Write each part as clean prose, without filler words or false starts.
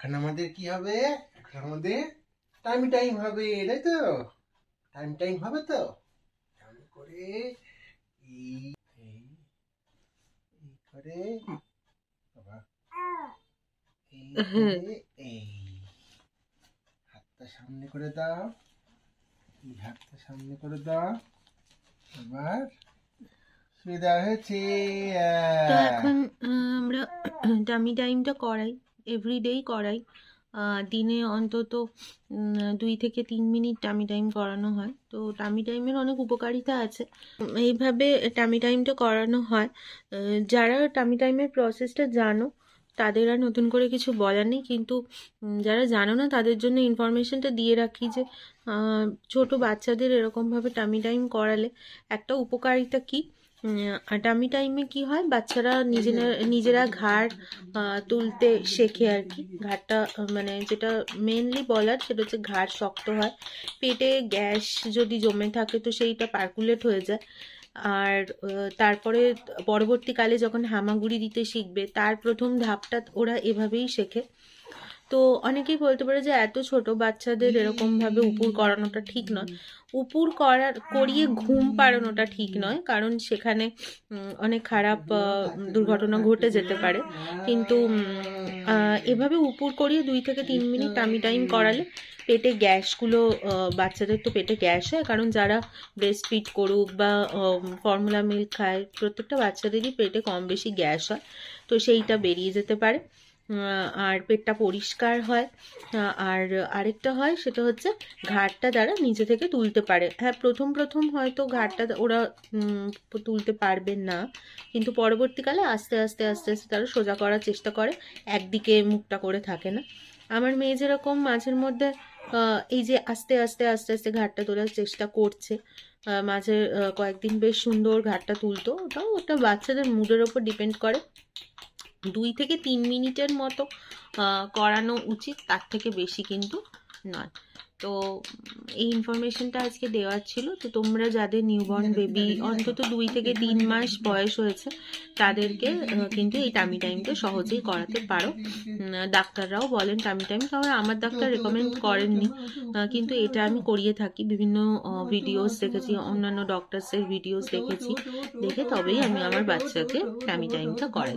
এখন আমাদের কি হবে? এখন আমাদের টাইম হবে, তাই তো? টাইম হবে তো? এমন করে এই এই এই করে বাবা, এই করে এই হাতটা সামনে করে দাও, এই হাতটা সামনে করে দাও, এবার শুয়ে দেওয়া হয়েছে। তো এখন আমরা টামি টাইমটা করাই, এভরিডেই করাই। দিনে অন্তত 2 থেকে 3 মিনিট টামি টাইম করানো হয়। তো টামি টাইমের অনেক উপকারিতা আছে। এইভাবে টামি টাইমটা করানো হয়। যারা টামি টাইমের প্রসেসটা জানো তাদের আর নতুন করে কিছু বলার নেই, কিন্তু যারা জানো না তাদের জন্য ইনফরমেশনটা দিয়ে রাখি যে ছোট বাচ্চাদের এরকমভাবে টামি টাইম করালে একটা উপকারিতা কি। টামি টাইমে কি হয়, বাচ্চারা নিজেরা ঘাড় তুলতে শেখে আর কি। ঘাড়টা মানে যেটা মেনলি বলার সেটা হচ্ছে ঘাড় শক্ত হয়। পেটে গ্যাস যদি জমে থাকে তো সেইটা পার্কুলেট হয়ে যায়। আর তারপরে পরবর্তীকালে যখন হামাগুড়ি দিতে শিখবে তার প্রথম ধাপটা ওরা এভাবেই শেখে। তো অনেকেই বলতে পারে যে এত ছোট বাচ্চাদের এরকমভাবে উপুর করানোটা ঠিক নয়। উপুর করিয়ে ঘুম পাড়ানোটা ঠিক নয়, কারণ সেখানে অনেক খারাপ দুর্ঘটনা ঘটে যেতে পারে। কিন্তু এভাবে উপুর করিয়ে 2 থেকে 3 মিনিট টামি টাইম করালে পেটে গ্যাসগুলো, বাচ্চাদের তো পেটে গ্যাস হয়, কারণ যারা ব্রেস্ট ফিড করুক বা ফর্মুলা মিল্ক খায় প্রত্যেকটা বাচ্চাদেরই পেটে কম বেশি গ্যাস হয়। তো সেইটা বেরিয়ে যেতে পারে, আর পেটটা পরিষ্কার হয়। আর আরেকটা হয় সেটা হচ্ছে ঘাড়টা তারা নিজে থেকে তুলতে পারে। হ্যাঁ, প্রথম হয়তো ঘাড়টা ওরা তুলতে পারবে না, কিন্তু পরবর্তীকালে আস্তে আস্তে তারা সোজা করার চেষ্টা করে, একদিকে মুখটা করে থাকে না। আমার মেয়ে যেরকম মাঝের মধ্যে এই যে আস্তে আস্তে ঘাড়টা তোলার চেষ্টা করছে, মাঝে কয়েকদিন বেশ সুন্দর ঘাড়টা তুলতো। ওটা বাচ্চাদের মুডের ওপর ডিপেন্ড করে। 2 থেকে 3 মিনিটের মতো করানো উচিত, তার থেকে বেশি কিন্তু নয়। তো এই ইনফরমেশনটা আজকে দেওয়ার ছিল। তো তোমরা যাদের নিউবর্ন বেবি অন্তত 2 থেকে 3 মাস বয়স হয়েছে তাদেরকে কিন্তু এই টামি টাইমটা সহজেই করাতে পারো। ডাক্তাররাও বলেন টামি টাইম, কারণ আমার ডাক্তার রেকমেন্ড করেননি, কিন্তু এটা আমি করিয়ে থাকি। বিভিন্ন ভিডিওস দেখেছি, অন্যান্য ডক্টরসের ভিডিওস দেখেছি, দেখে তবেই আমি আমার বাচ্চাকে টামি টাইমটা করাই।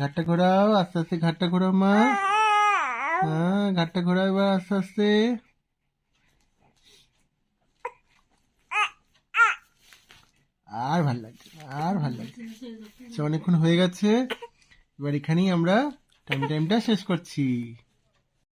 ঘাটটা ঘোরাও, আস্তে আস্তে ঘাটটা ঘোরাও মা। হ্যাঁ, ঘাটটা ঘোরাও এবার আস্তে আস্তে। আর ভাল লাগছে, আর ভাল লাগছে। অনেকক্ষণ হয়ে গেছে, এবার এখানেই আমরা টাইমটা শেষ করছি।